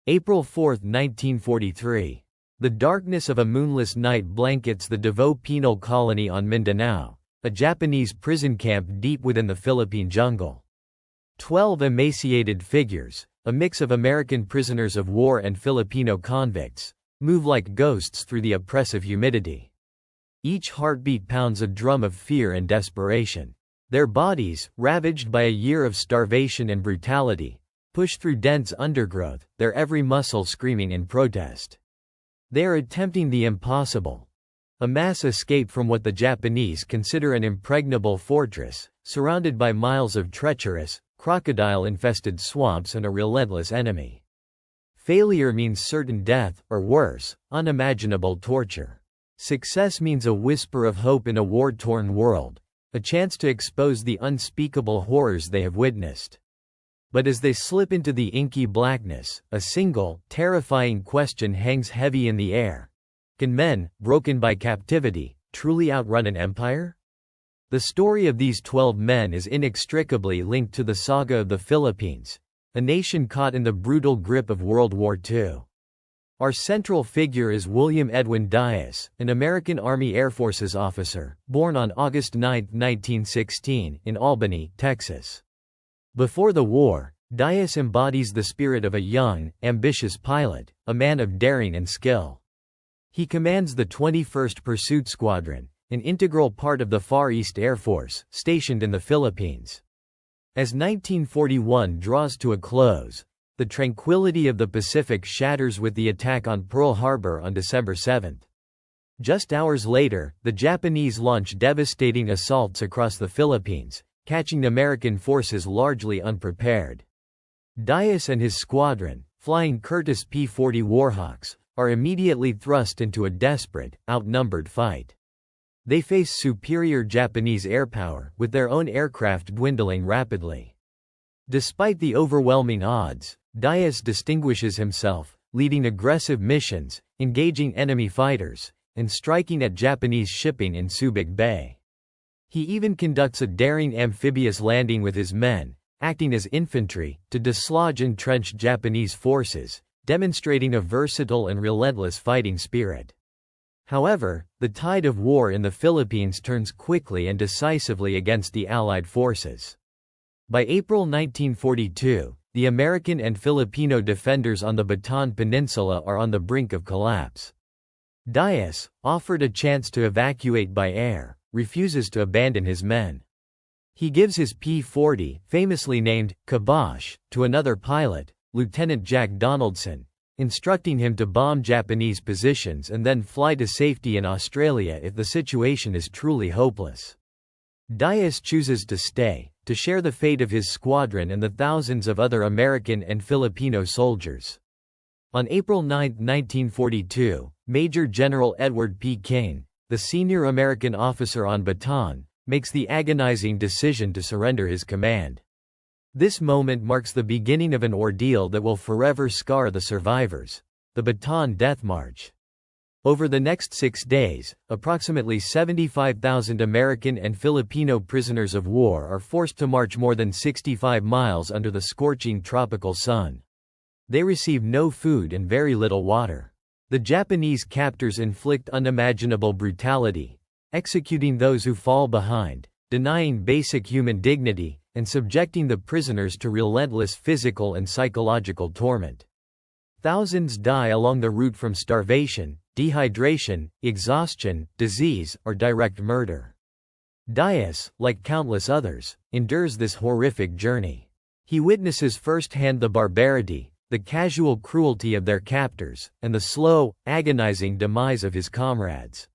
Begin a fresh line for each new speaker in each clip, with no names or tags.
April 4, 1943. The darkness of a moonless night blankets the Davao Penal Colony on Mindanao, a Japanese prison camp deep within the Philippine jungle. 12 emaciated figures, a mix of American prisoners of war and Filipino convicts, move like ghosts through the oppressive humidity. Each heartbeat pounds a drum of fear and desperation. Their bodies, ravaged by a year of starvation and brutality, push through dense undergrowth, their every muscle screaming in protest. They are attempting the impossible. A mass escape from what the Japanese consider an impregnable fortress, surrounded by miles of treacherous, crocodile-infested swamps and a relentless enemy. Failure means certain death, or worse, unimaginable torture. Success means a whisper of hope in a war-torn world, a chance to expose the unspeakable horrors they have witnessed. But as they slip into the inky blackness, a single, terrifying question hangs heavy in the air. Can men, broken by captivity, truly outrun an empire? The story of these 12 men is inextricably linked to the saga of the Philippines, a nation caught in the brutal grip of World War II. Our central figure is William Edwin Dyess, an American Army Air Forces officer, born on August 9, 1916, in Albany, Texas. Before the war, Dyess embodies the spirit of a young, ambitious pilot, a man of daring and skill. He commands the 21st Pursuit Squadron, an integral part of the Far East Air Force, stationed in the Philippines. As 1941 draws to a close, the tranquility of the Pacific shatters with the attack on Pearl Harbor on December 7. Just hours later, the Japanese launch devastating assaults across the Philippines, catching American forces largely unprepared. Dyess and his squadron, flying Curtiss P-40 Warhawks, are immediately thrust into a desperate, outnumbered fight. They face superior Japanese airpower, with their own aircraft dwindling rapidly. Despite the overwhelming odds, Dyess distinguishes himself, leading aggressive missions, engaging enemy fighters, and striking at Japanese shipping in Subic Bay. He even conducts a daring amphibious landing with his men, acting as infantry, to dislodge entrenched Japanese forces, demonstrating a versatile and relentless fighting spirit. However, the tide of war in the Philippines turns quickly and decisively against the Allied forces. By April 1942, the American and Filipino defenders on the Bataan Peninsula are on the brink of collapse. Dyess, offered a chance to evacuate by air, refuses to abandon his men. He gives his P-40, famously named Kibosh, to another pilot, Lieutenant Jack Donaldson, instructing him to bomb Japanese positions and then fly to safety in Australia if the situation is truly hopeless. Dyess chooses to stay, to share the fate of his squadron and the thousands of other American and Filipino soldiers. On April 9, 1942, Major General Edward P. Kane, the senior American officer on Bataan, makes the agonizing decision to surrender his command. This moment marks the beginning of an ordeal that will forever scar the survivors, the Bataan Death March. Over the next 6 days, approximately 75,000 American and Filipino prisoners of war are forced to march more than 65 miles under the scorching tropical sun. They receive no food and very little water. The Japanese captors inflict unimaginable brutality, executing those who fall behind, denying basic human dignity, and subjecting the prisoners to relentless physical and psychological torment. Thousands die along the route from starvation, dehydration, exhaustion, disease, or direct murder. Dyess, like countless others, endures this horrific journey. He witnesses firsthand the barbarity, the casual cruelty of their captors, and the slow, agonizing demise of his comrades.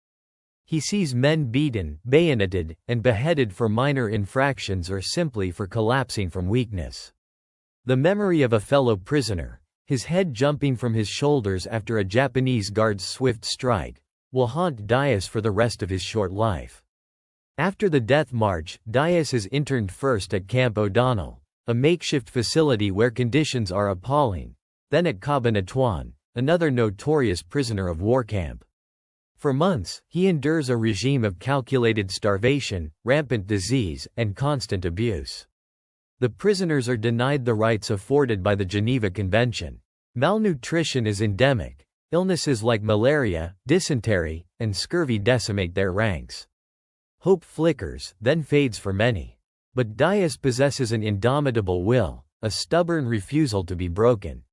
He sees men beaten, bayoneted, and beheaded for minor infractions or simply for collapsing from weakness. The memory of a fellow prisoner, his head jumping from his shoulders after a Japanese guard's swift strike, will haunt Dyess for the rest of his short life. After the death march, Dyess is interned first at Camp O'Donnell, a makeshift facility where conditions are appalling, then at Cabanatuan, another notorious prisoner of war camp. For months, he endures a regime of calculated starvation, rampant disease, and constant abuse. The prisoners are denied the rights afforded by the Geneva Convention. Malnutrition is endemic. Illnesses like malaria, dysentery, and scurvy decimate their ranks. Hope flickers, then fades for many. But Dyess possesses an indomitable will, a stubborn refusal to be broken.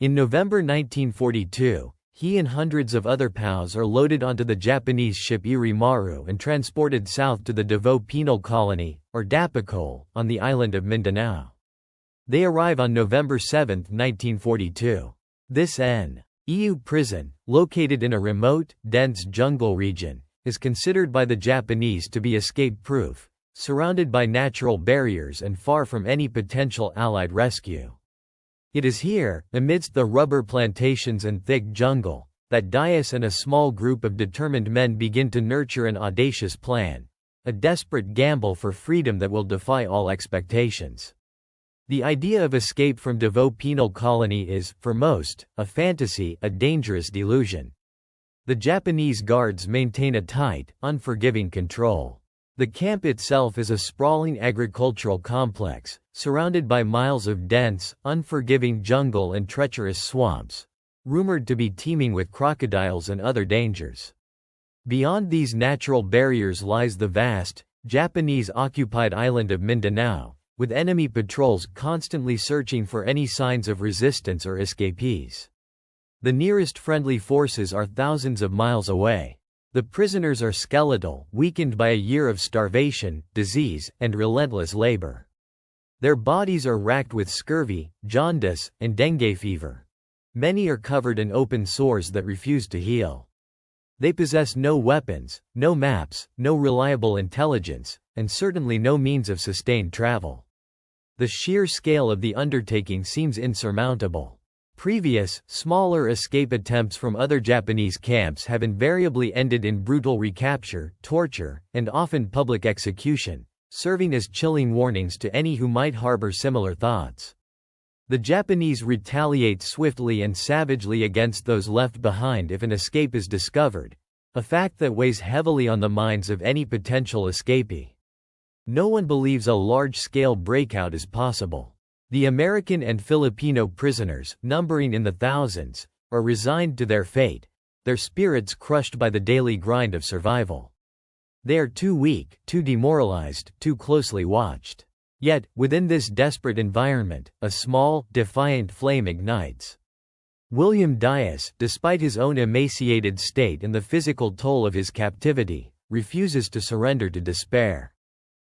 In November 1942, he and hundreds of other POWs are loaded onto the Japanese ship Irimaru and transported south to the Davao Penal Colony, or Dapicol, on the island of Mindanao. They arrive on November 7, 1942. This N.E.U. prison, located in a remote, dense jungle region, is considered by the Japanese to be escape-proof, surrounded by natural barriers and far from any potential Allied rescue. It is here, amidst the rubber plantations and thick jungle, that Dyess and a small group of determined men begin to nurture an audacious plan, a desperate gamble for freedom that will defy all expectations. The idea of escape from Davao Penal Colony is, for most, a fantasy, a dangerous delusion. The Japanese guards maintain a tight, unforgiving control. The camp itself is a sprawling agricultural complex, surrounded by miles of dense, unforgiving jungle and treacherous swamps, rumored to be teeming with crocodiles and other dangers. Beyond these natural barriers lies the vast, Japanese-occupied island of Mindanao, with enemy patrols constantly searching for any signs of resistance or escapees. The nearest friendly forces are thousands of miles away. The prisoners are skeletal, weakened by a year of starvation, disease, and relentless labor. Their bodies are racked with scurvy, jaundice, and dengue fever. Many are covered in open sores that refuse to heal. They possess no weapons, no maps, no reliable intelligence, and certainly no means of sustained travel. The sheer scale of the undertaking seems insurmountable. Previous, smaller escape attempts from other Japanese camps have invariably ended in brutal recapture, torture, and often public execution, serving as chilling warnings to any who might harbor similar thoughts. The Japanese retaliate swiftly and savagely against those left behind if an escape is discovered, a fact that weighs heavily on the minds of any potential escapee. No one believes a large-scale breakout is possible. The American and Filipino prisoners, numbering in the thousands, are resigned to their fate, their spirits crushed by the daily grind of survival. They are too weak, too demoralized, too closely watched. Yet, within this desperate environment, a small, defiant flame ignites. William Dyess, despite his own emaciated state and the physical toll of his captivity, refuses to surrender to despair.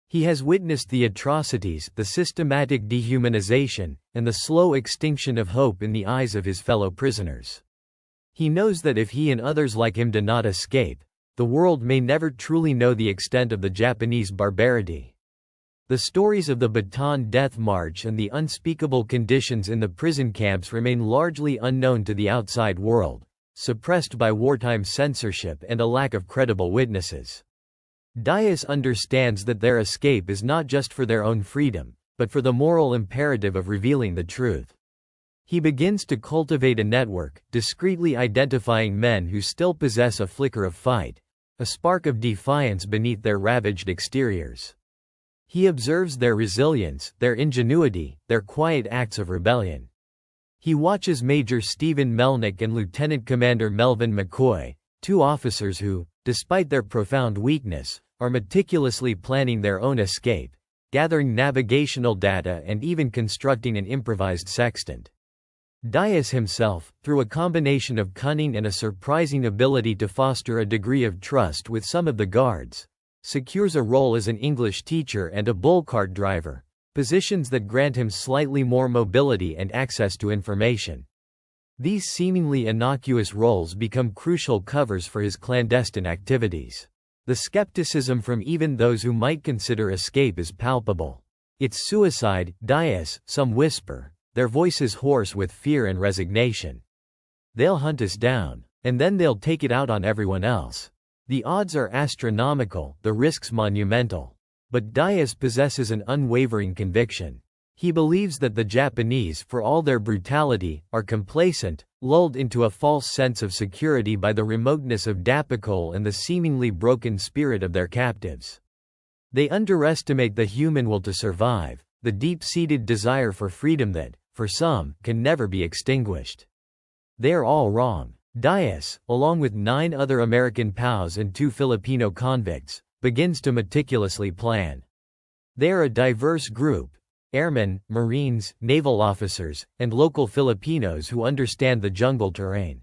He has witnessed the atrocities, the systematic dehumanization, and the slow extinction of hope in the eyes of his fellow prisoners. He knows that if he and others like him do not escape, the world may never truly know the extent of the Japanese barbarity. The stories of the Bataan Death March and the unspeakable conditions in the prison camps remain largely unknown to the outside world, suppressed by wartime censorship and a lack of credible witnesses. Dyess understands that their escape is not just for their own freedom, but for the moral imperative of revealing the truth. He begins to cultivate a network, discreetly identifying men who still possess a flicker of fight, a spark of defiance beneath their ravaged exteriors. He observes their resilience, their ingenuity, their quiet acts of rebellion. He watches Major Stephen Melnick and Lieutenant Commander Melvin McCoy, two officers who, despite their profound weakness, are meticulously planning their own escape, gathering navigational data and even constructing an improvised sextant. Dyess himself, through a combination of cunning and a surprising ability to foster a degree of trust with some of the guards, secures a role as an English teacher and a bull cart driver, positions that grant him slightly more mobility and access to information. These seemingly innocuous roles become crucial covers for his clandestine activities. The skepticism from even those who might consider escape is palpable. It's suicide, Dyess, some whisper, their voices hoarse with fear and resignation. They'll hunt us down, and then they'll take it out on everyone else. The odds are astronomical, the risks monumental. But Dyess possesses an unwavering conviction. He believes that the Japanese, for all their brutality, are complacent, lulled into a false sense of security by the remoteness of Dapicol and the seemingly broken spirit of their captives. They underestimate the human will to survive, the deep-seated desire for freedom that, for some, can never be extinguished. They are all wrong. Dyess, along with 9 other American POWs and 2 Filipino convicts, begins to meticulously plan. They are a diverse group: airmen, Marines, naval officers, and local Filipinos who understand the jungle terrain.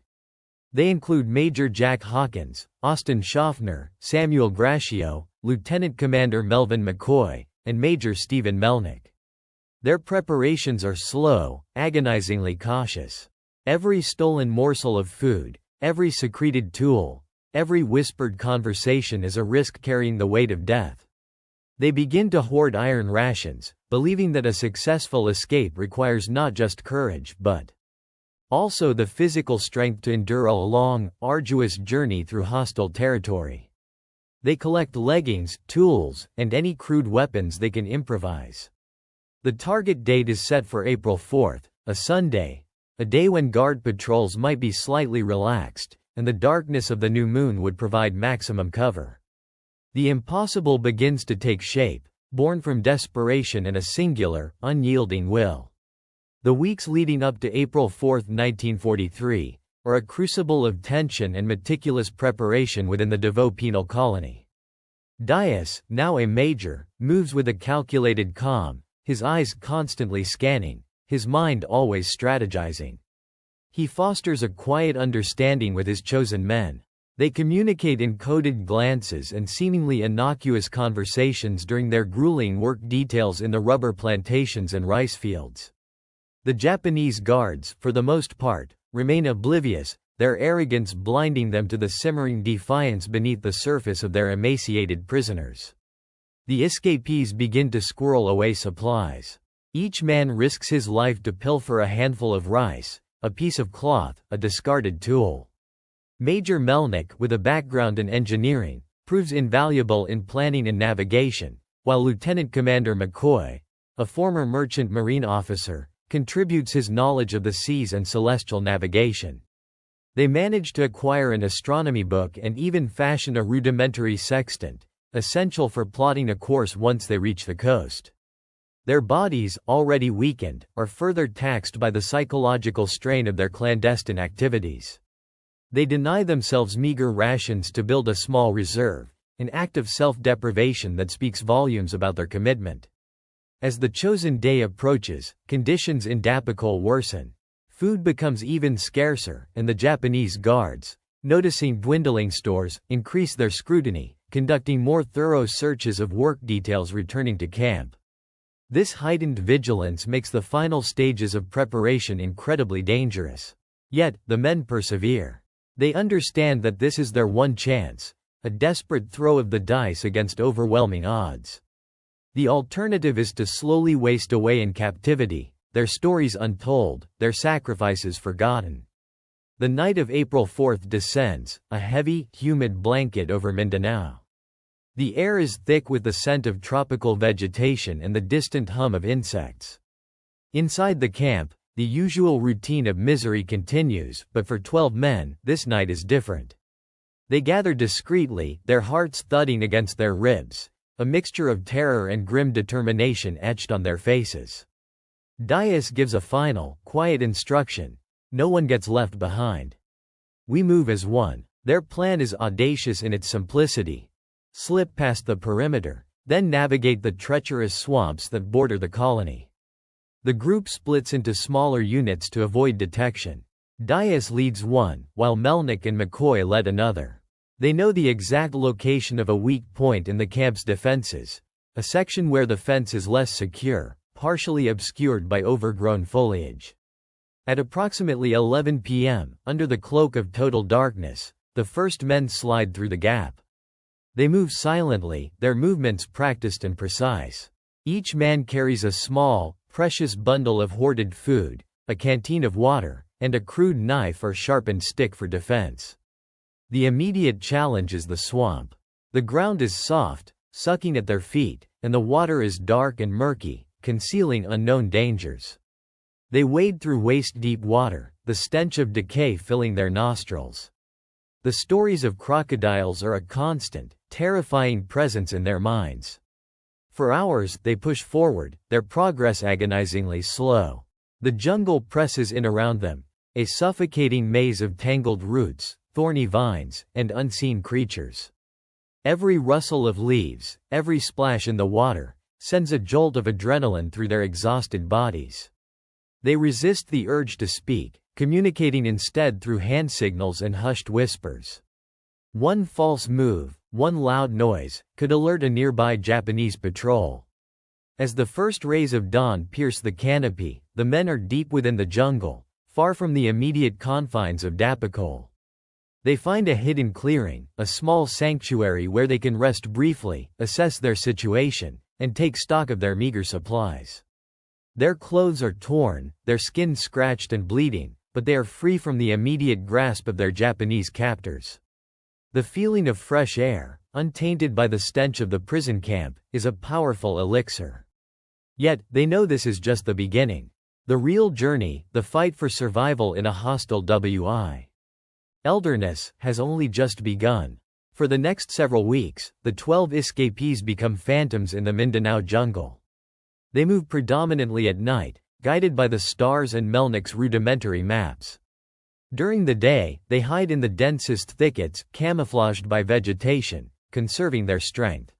They include Major Jack Hawkins, Austin Schaffner, Samuel Gracio, Lieutenant Commander Melvin McCoy, and Major Stephen Melnick. Their preparations are slow, agonizingly cautious. Every stolen morsel of food, every secreted tool, every whispered conversation is a risk carrying the weight of death. They begin to hoard iron rations, believing that a successful escape requires not just courage but also the physical strength to endure a long, arduous journey through hostile territory. They collect leggings, tools, and any crude weapons they can improvise. The target date is set for April 4th, a Sunday, a day when guard patrols might be slightly relaxed, and the darkness of the new moon would provide maximum cover. The impossible begins to take shape, born from desperation and a singular, unyielding will. The weeks leading up to April 4, 1943, are a crucible of tension and meticulous preparation within the Davao Penal Colony. Dyess, now a major, moves with a calculated calm, his eyes constantly scanning, his mind always strategizing. He fosters a quiet understanding with his chosen men. They communicate in coded glances and seemingly innocuous conversations during their grueling work details in the rubber plantations and rice fields. The Japanese guards, for the most part, remain oblivious, their arrogance blinding them to the simmering defiance beneath the surface of their emaciated prisoners. The escapees begin to squirrel away supplies. Each man risks his life to pilfer a handful of rice, a piece of cloth, a discarded tool. Major Melnick, with a background in engineering, proves invaluable in planning and navigation, while Lieutenant Commander McCoy, a former merchant marine officer, contributes his knowledge of the seas and celestial navigation. They manage to acquire an astronomy book and even fashion a rudimentary sextant, essential for plotting a course once they reach the coast. Their bodies, already weakened, are further taxed by the psychological strain of their clandestine activities. They deny themselves meager rations to build a small reserve, an act of self-deprivation that speaks volumes about their commitment. As the chosen day approaches, conditions in Dapicol worsen. Food becomes even scarcer, and the Japanese guards, noticing dwindling stores, increase their scrutiny, conducting more thorough searches of work details returning to camp. This heightened vigilance makes the final stages of preparation incredibly dangerous. Yet, the men persevere. They understand that this is their one chance, a desperate throw of the dice against overwhelming odds. The alternative is to slowly waste away in captivity, their stories untold, their sacrifices forgotten. The night of April 4th descends, a heavy, humid blanket over Mindanao. The air is thick with the scent of tropical vegetation and the distant hum of insects. Inside the camp, the usual routine of misery continues, but for 12 men, this night is different. They gather discreetly, their hearts thudding against their ribs, a mixture of terror and grim determination etched on their faces. Dyess gives a final, quiet instruction: no one gets left behind. We move as one. Their plan is audacious in its simplicity. Slip past the perimeter, then navigate the treacherous swamps that border the colony. The group splits into smaller units to avoid detection. Dyess leads one, while Melnick and McCoy led another. They know the exact location of a weak point in the camp's defenses, a section where the fence is less secure, partially obscured by overgrown foliage. At approximately 11 p.m., under the cloak of total darkness, the first men slide through the gap. They move silently, their movements practiced and precise. Each man carries a small, precious bundle of hoarded food, a canteen of water, and a crude knife or sharpened stick for defense. The immediate challenge is the swamp. The ground is soft, sucking at their feet, and the water is dark and murky, concealing unknown dangers. They wade through waist-deep water, the stench of decay filling their nostrils. The stories of crocodiles are a constant, terrifying presence in their minds. For hours, they push forward, their progress agonizingly slow. The jungle presses in around them, a suffocating maze of tangled roots, thorny vines, and unseen creatures. Every rustle of leaves, every splash in the water, sends a jolt of adrenaline through their exhausted bodies. They resist the urge to speak, communicating instead through hand signals and hushed whispers. One false move, one loud noise, could alert a nearby Japanese patrol. As the first rays of dawn pierce the canopy, the men are deep within the jungle, far from the immediate confines of Dapakol. They find a hidden clearing, a small sanctuary where they can rest briefly, assess their situation, and take stock of their meager supplies. Their clothes are torn, their skin scratched and bleeding, but they are free from the immediate grasp of their Japanese captors. The feeling of fresh air, untainted by the stench of the prison camp, is a powerful elixir. Yet, they know this is just the beginning. The real journey, the fight for survival in a hostile WI. Wilderness, has only just begun. For the next several weeks, the 12 escapees become phantoms in the Mindanao jungle. They move predominantly at night, guided by the stars and Melnick's rudimentary maps. During the day, they hide in the densest thickets, camouflaged by vegetation, conserving their strength.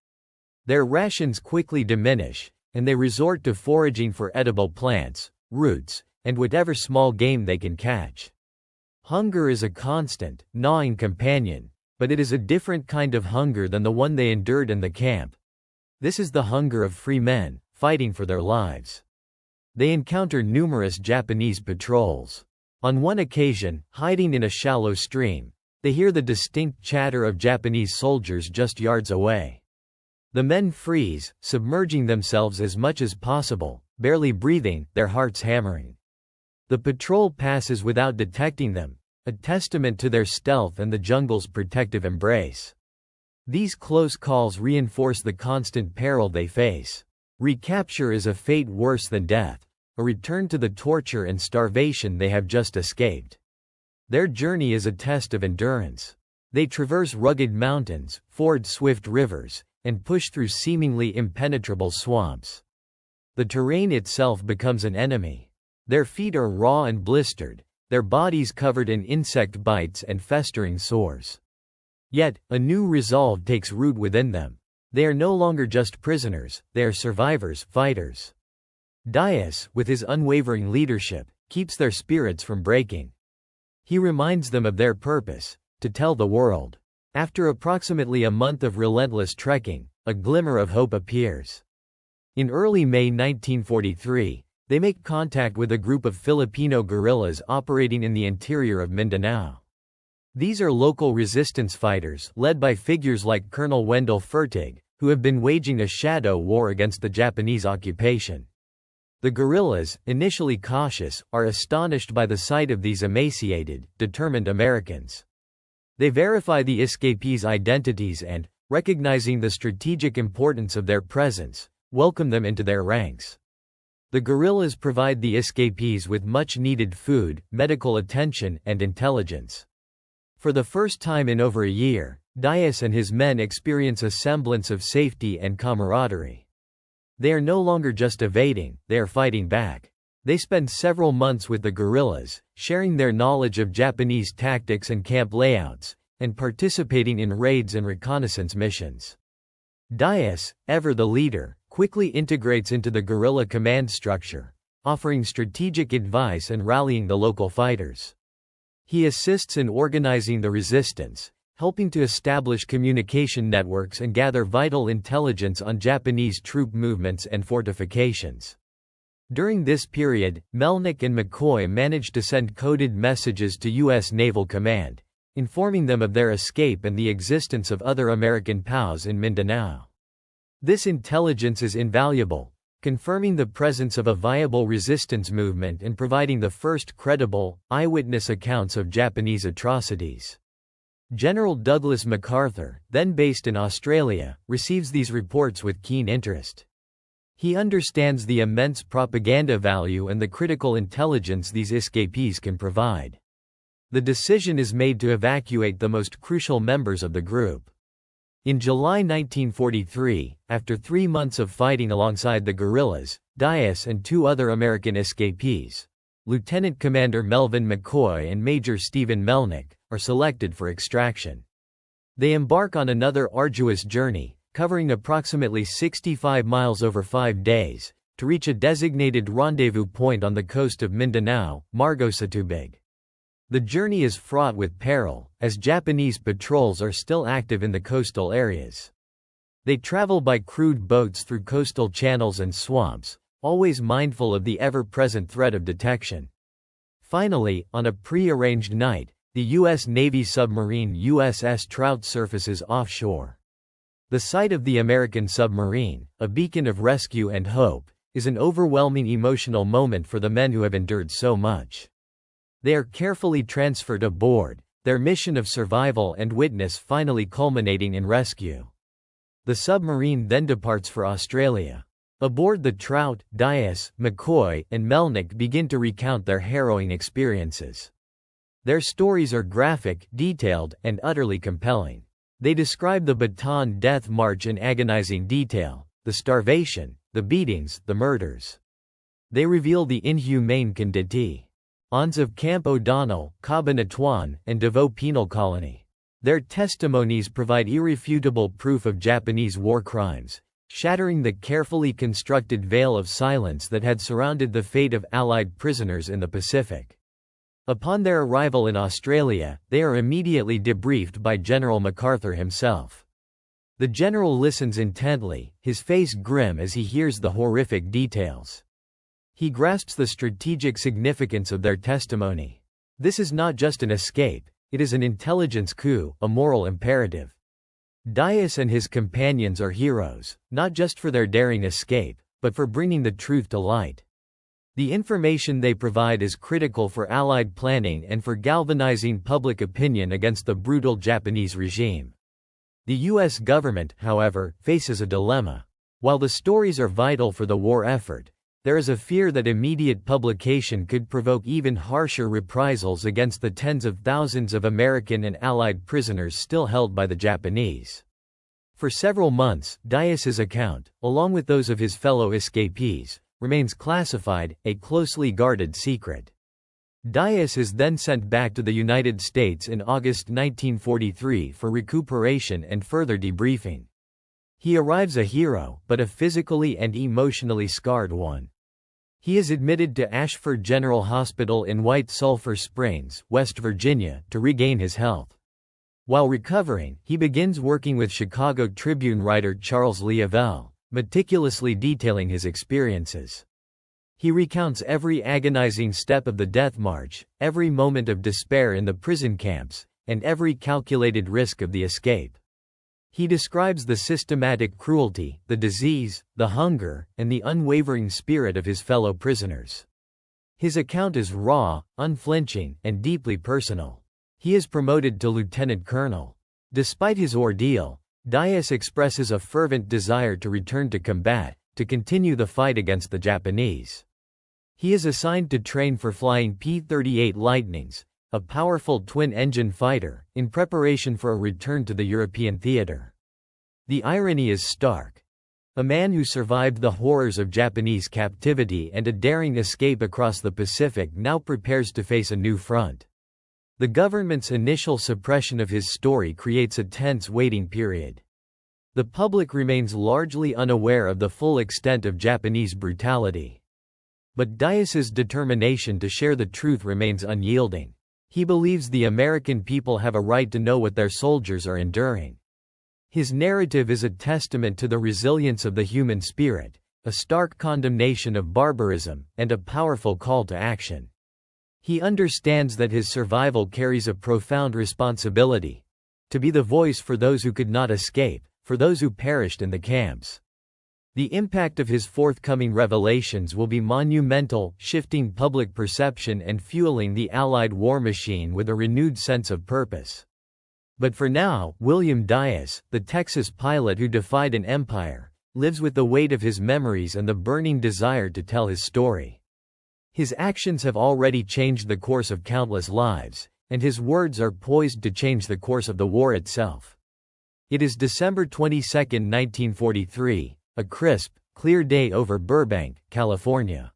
Their rations quickly diminish, and they resort to foraging for edible plants, roots, and whatever small game they can catch. Hunger is a constant, gnawing companion, but it is a different kind of hunger than the one they endured in the camp. This is the hunger of free men, fighting for their lives. They encounter numerous Japanese patrols. On one occasion, hiding in a shallow stream, they hear the distinct chatter of Japanese soldiers just yards away. The men freeze, submerging themselves as much as possible, barely breathing, their hearts hammering. The patrol passes without detecting them, a testament to their stealth and the jungle's protective embrace. These close calls reinforce the constant peril they face. Recapture is a fate worse than death, a return to the torture and starvation they have just escaped. Their journey is a test of endurance. They traverse rugged mountains, ford swift rivers, and push through seemingly impenetrable swamps. The terrain itself becomes an enemy. Their feet are raw and blistered, their bodies covered in insect bites and festering sores. Yet, a new resolve takes root within them. They are no longer just prisoners, they are survivors, fighters. Dyess, with his unwavering leadership, keeps their spirits from breaking. He reminds them of their purpose, to tell the world. After approximately a month of relentless trekking, a glimmer of hope appears. In early May 1943, they make contact with a group of Filipino guerrillas operating in the interior of Mindanao. These are local resistance fighters, led by figures like Colonel Wendell Fertig, who have been waging a shadow war against the Japanese occupation. The guerrillas, initially cautious, are astonished by the sight of these emaciated, determined Americans. They verify the escapees' identities and, recognizing the strategic importance of their presence, welcome them into their ranks. The guerrillas provide the escapees with much-needed food, medical attention, and intelligence. For the first time in over a year, Dyess and his men experience a semblance of safety and camaraderie. They are no longer just evading, they are fighting back. They spend several months with the guerrillas, sharing their knowledge of Japanese tactics and camp layouts, and participating in raids and reconnaissance missions. Dyess, ever the leader, quickly integrates into the guerrilla command structure, offering strategic advice and rallying the local fighters. He assists in organizing the resistance, helping to establish communication networks and gather vital intelligence on Japanese troop movements and fortifications. During this period, Melnick and McCoy managed to send coded messages to U.S. Naval Command, informing them of their escape and the existence of other American POWs in Mindanao. This intelligence is invaluable, confirming the presence of a viable resistance movement and providing the first credible, eyewitness accounts of Japanese atrocities. General Douglas MacArthur, then based in Australia, receives these reports with keen interest. He understands the immense propaganda value and the critical intelligence these escapees can provide. The decision is made to evacuate the most crucial members of the group. In July 1943, after 3 months of fighting alongside the guerrillas, Dyess and 2 other American escapees, Lieutenant Commander Melvin McCoy and Major Stephen Melnick, are selected for extraction. They embark on another arduous journey, covering approximately 65 miles over 5 days, to reach a designated rendezvous point on the coast of Mindanao, Margosatubig. The journey is fraught with peril, as Japanese patrols are still active in the coastal areas. They travel by crewed boats through coastal channels and swamps, always mindful of the ever-present threat of detection. Finally, on a pre-arranged night, the U.S. Navy submarine USS Trout surfaces offshore. The sight of the American submarine, a beacon of rescue and hope, is an overwhelming emotional moment for the men who have endured so much. They are carefully transferred aboard, their mission of survival and witness finally culminating in rescue. The submarine then departs for Australia. Aboard the Trout, Dyess, McCoy, and Melnick begin to recount their harrowing experiences. Their stories are graphic, detailed, and utterly compelling. They describe the Bataan Death March in agonizing detail, the starvation, the beatings, the murders. They reveal the inhumane conditions of Camp O'Donnell, Cabanatuan, and Davao Penal Colony. Their testimonies provide irrefutable proof of Japanese war crimes, shattering the carefully constructed veil of silence that had surrounded the fate of Allied prisoners in the Pacific. Upon their arrival in Australia, they are immediately debriefed by General MacArthur himself. The general listens intently, his face grim as he hears the horrific details. He grasps the strategic significance of their testimony. This is not just an escape, it is an intelligence coup, a moral imperative. Dyess and his companions are heroes, not just for their daring escape, but for bringing the truth to light. The information they provide is critical for Allied planning and for galvanizing public opinion against the brutal Japanese regime. The U.S. government, however, faces a dilemma. While the stories are vital for the war effort, there is a fear that immediate publication could provoke even harsher reprisals against the tens of thousands of American and Allied prisoners still held by the Japanese. For several months, Dyess's account, along with those of his fellow escapees, remains classified, a closely guarded secret. Dyess is then sent back to the United States in August 1943 for recuperation and further debriefing. He arrives a hero, but a physically and emotionally scarred one. He is admitted to Ashford General Hospital in White Sulphur Springs, West Virginia, to regain his health. While recovering, he begins working with Chicago Tribune writer Charles Leavelle, meticulously detailing his experiences. He recounts every agonizing step of the Death March, every moment of despair in the prison camps, and every calculated risk of the escape. He describes the systematic cruelty, the disease, the hunger, and the unwavering spirit of his fellow prisoners. His account is raw, unflinching, and deeply personal. He is promoted to lieutenant colonel. Despite his ordeal, Dyess expresses a fervent desire to return to combat, to continue the fight against the Japanese. He is assigned to train for flying P-38 Lightnings, a powerful twin-engine fighter, in preparation for a return to the European theater. The irony is stark. A man who survived the horrors of Japanese captivity and a daring escape across the Pacific now prepares to face a new front. The government's initial suppression of his story creates a tense waiting period. The public remains largely unaware of the full extent of Japanese brutality. But Dyess's determination to share the truth remains unyielding. He believes the American people have a right to know what their soldiers are enduring. His narrative is a testament to the resilience of the human spirit, a stark condemnation of barbarism, and a powerful call to action. He understands that his survival carries a profound responsibility: to be the voice for those who could not escape, for those who perished in the camps. The impact of his forthcoming revelations will be monumental, shifting public perception and fueling the Allied war machine with a renewed sense of purpose. But for now, William Dyess, the Texas pilot who defied an empire, lives with the weight of his memories and the burning desire to tell his story. His actions have already changed the course of countless lives, and his words are poised to change the course of the war itself. It is December 22, 1943. A crisp, clear day over Burbank, California.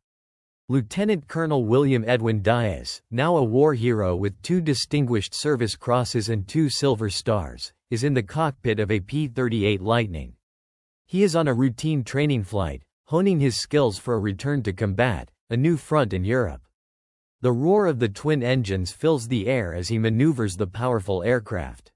Lieutenant Colonel William Edwin Dyess, now a war hero with 2 Distinguished Service Crosses and 2 Silver Stars, is in the cockpit of a P-38 Lightning. He is on a routine training flight, honing his skills for a return to combat, a new front in Europe. The roar of the twin engines fills the air as he maneuvers the powerful aircraft.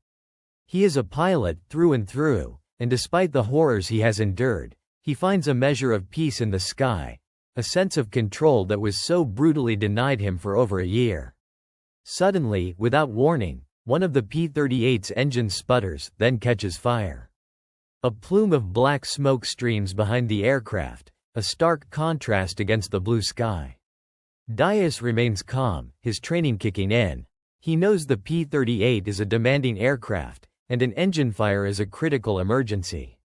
He is a pilot through and through, and despite the horrors he has endured, he finds a measure of peace in the sky, a sense of control that was so brutally denied him for over a year. Suddenly, without warning, one of the P-38's engines sputters, then catches fire. A plume of black smoke streams behind the aircraft, a stark contrast against the blue sky. Dyess remains calm, his training kicking in. He knows the P-38 is a demanding aircraft, and an engine fire is a critical emergency.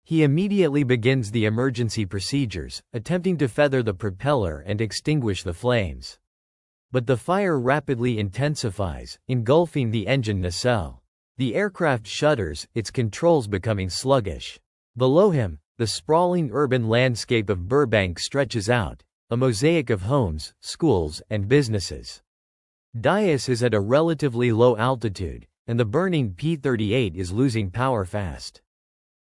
He immediately begins the emergency procedures, attempting to feather the propeller and extinguish the flames. But the fire rapidly intensifies, engulfing the engine nacelle. The aircraft shudders, its controls becoming sluggish. Below him, the sprawling urban landscape of Burbank stretches out, a mosaic of homes, schools, and businesses. Dyess is at a relatively low altitude, and the burning P-38 is losing power fast.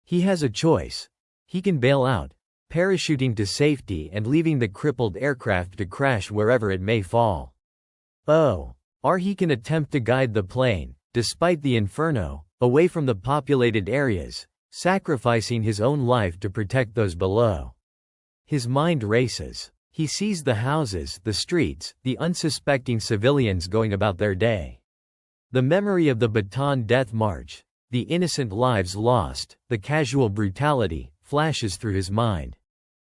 He has a choice. He can bail out, parachuting to safety and leaving the crippled aircraft to crash wherever it may fall. Or he can attempt to guide the plane, despite the inferno, away from the populated areas, sacrificing his own life to protect those below. His mind races. He sees the houses, the streets, the unsuspecting civilians going about their day. The memory of the Bataan Death March, the innocent lives lost, the casual brutality, flashes through his mind.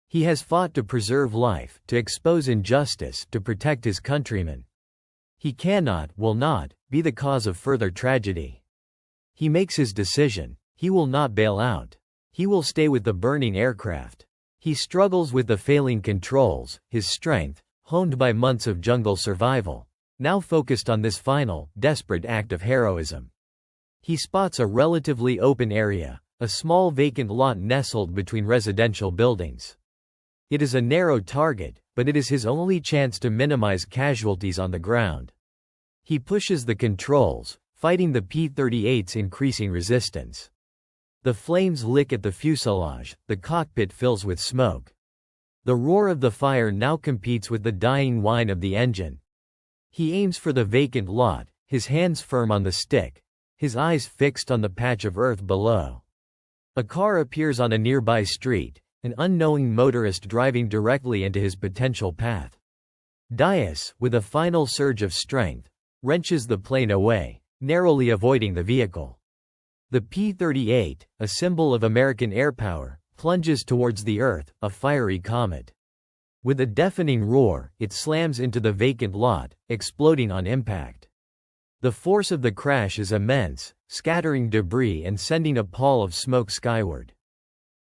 He has fought to preserve life, to expose injustice, to protect his countrymen. He cannot, will not, be the cause of further tragedy. He makes his decision. He will not bail out. He will stay with the burning aircraft. He struggles with the failing controls, his strength, honed by months of jungle survival, now focused on this final, desperate act of heroism. He spots a relatively open area, a small vacant lot nestled between residential buildings. It is a narrow target, but it is his only chance to minimize casualties on the ground. He pushes the controls, fighting the P-38's increasing resistance. The flames lick at the fuselage, the cockpit fills with smoke. The roar of the fire now competes with the dying whine of the engine. He aims for the vacant lot, his hands firm on the stick, his eyes fixed on the patch of earth below. A car appears on a nearby street, an unknowing motorist driving directly into his potential path. Dyess, with a final surge of strength, wrenches the plane away, narrowly avoiding the vehicle. The P-38, a symbol of American airpower, plunges towards the earth, a fiery comet. With a deafening roar, it slams into the vacant lot, exploding on impact. The force of the crash is immense, scattering debris and sending a pall of smoke skyward.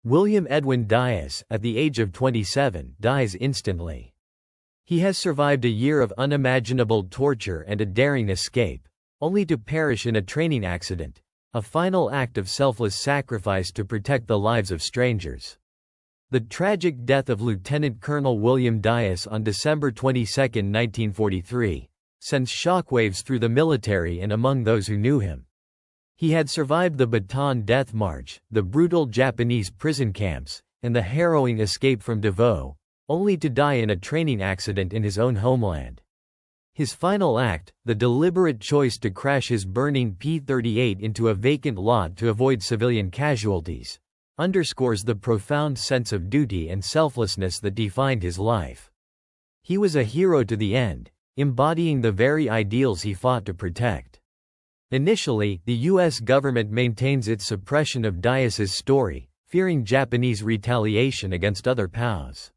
William Edwin Dyess, at the age of 27, dies instantly. He has survived a year of unimaginable torture and a daring escape, only to perish in a training accident, a final act of selfless sacrifice to protect the lives of strangers. The tragic death of Lieutenant Colonel William Dyess on December 22, 1943, sends shockwaves through the military and among those who knew him. He had survived the Bataan Death March, the brutal Japanese prison camps, and the harrowing escape from Davao, only to die in a training accident in his own homeland. His final act, the deliberate choice to crash his burning P-38 into a vacant lot to avoid civilian casualties, underscores the profound sense of duty and selflessness that defined his life. He was a hero to the end, embodying the very ideals he fought to protect. Initially, the U.S. government maintains its suppression of Dyess's story, fearing Japanese retaliation against other POWs.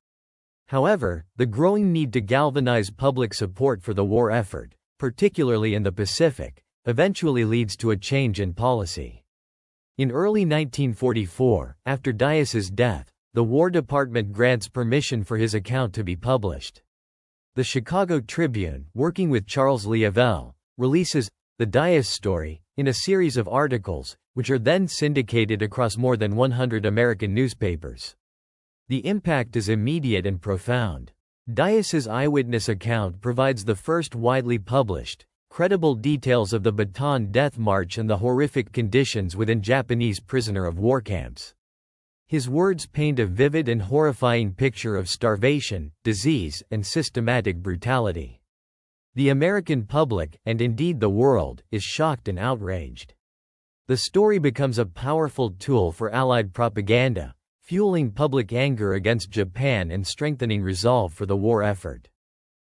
However, the growing need to galvanize public support for the war effort, particularly in the Pacific, eventually leads to a change in policy. In early 1944, after Dyess's death, the War Department grants permission for his account to be published. The Chicago Tribune, working with Charles Liavelle, releases The Dyess Story in a series of articles, which are then syndicated across more than 100 American newspapers. The impact is immediate and profound. Dyess's eyewitness account provides the first widely published, credible details of the Bataan Death March and the horrific conditions within Japanese prisoner of war camps. His words paint a vivid and horrifying picture of starvation, disease, and systematic brutality. The American public, and indeed the world, is shocked and outraged. The story becomes a powerful tool for Allied propaganda, fueling public anger against Japan and strengthening resolve for the war effort.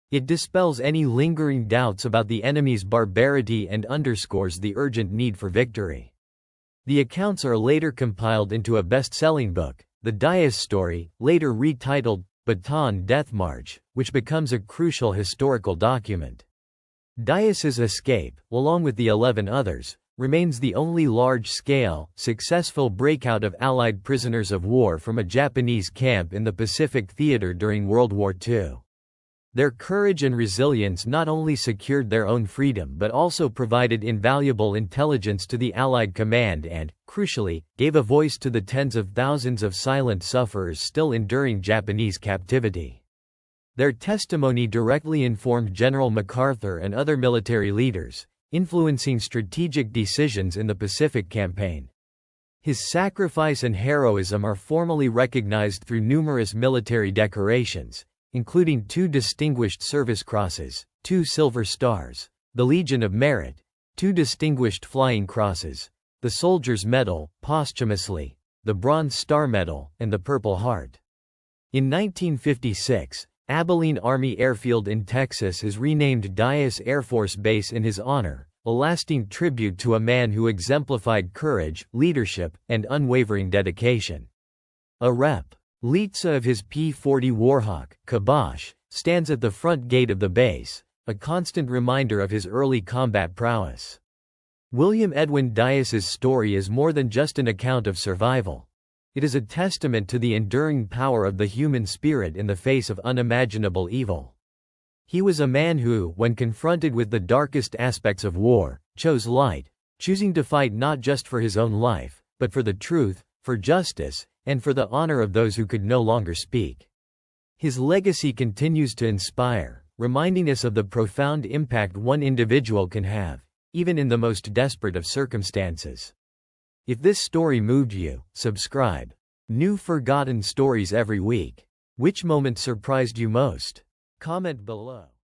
It dispels any lingering doubts about the enemy's barbarity and underscores the urgent need for victory. The accounts are later compiled into a best-selling book, The Dyess Story, later retitled Bataan Death March, which becomes a crucial historical document. Dyess's escape, along with the 11 others, remains the only large-scale, successful breakout of Allied prisoners of war from a Japanese camp in the Pacific Theater during World War II. Their courage and resilience not only secured their own freedom but also provided invaluable intelligence to the Allied command and, crucially, gave a voice to the tens of thousands of silent sufferers still enduring Japanese captivity. Their testimony directly informed General MacArthur and other military leaders, influencing strategic decisions in the Pacific Campaign. His sacrifice and heroism are formally recognized through numerous military decorations, including 2 Distinguished Service Crosses, 2 Silver Stars, the Legion of Merit, 2 Distinguished Flying Crosses, the Soldier's Medal, posthumously, the Bronze Star Medal, and the Purple Heart. In 1956, Abilene Army Airfield in Texas is renamed Dyess Air Force Base in his honor, a lasting tribute to a man who exemplified courage, leadership, and unwavering dedication. A Rep. Leetza of his P-40 Warhawk, Kibosh, stands at the front gate of the base, a constant reminder of his early combat prowess. William Edwin Dyess's story is more than just an account of survival. It is a testament to the enduring power of the human spirit in the face of unimaginable evil. He was a man who, when confronted with the darkest aspects of war, chose light, choosing to fight not just for his own life, but for the truth, for justice, and for the honor of those who could no longer speak. His legacy continues to inspire, reminding us of the profound impact one individual can have, even in the most desperate of circumstances. If this story moved you, subscribe. New forgotten stories every week. Which moment surprised you most? Comment below.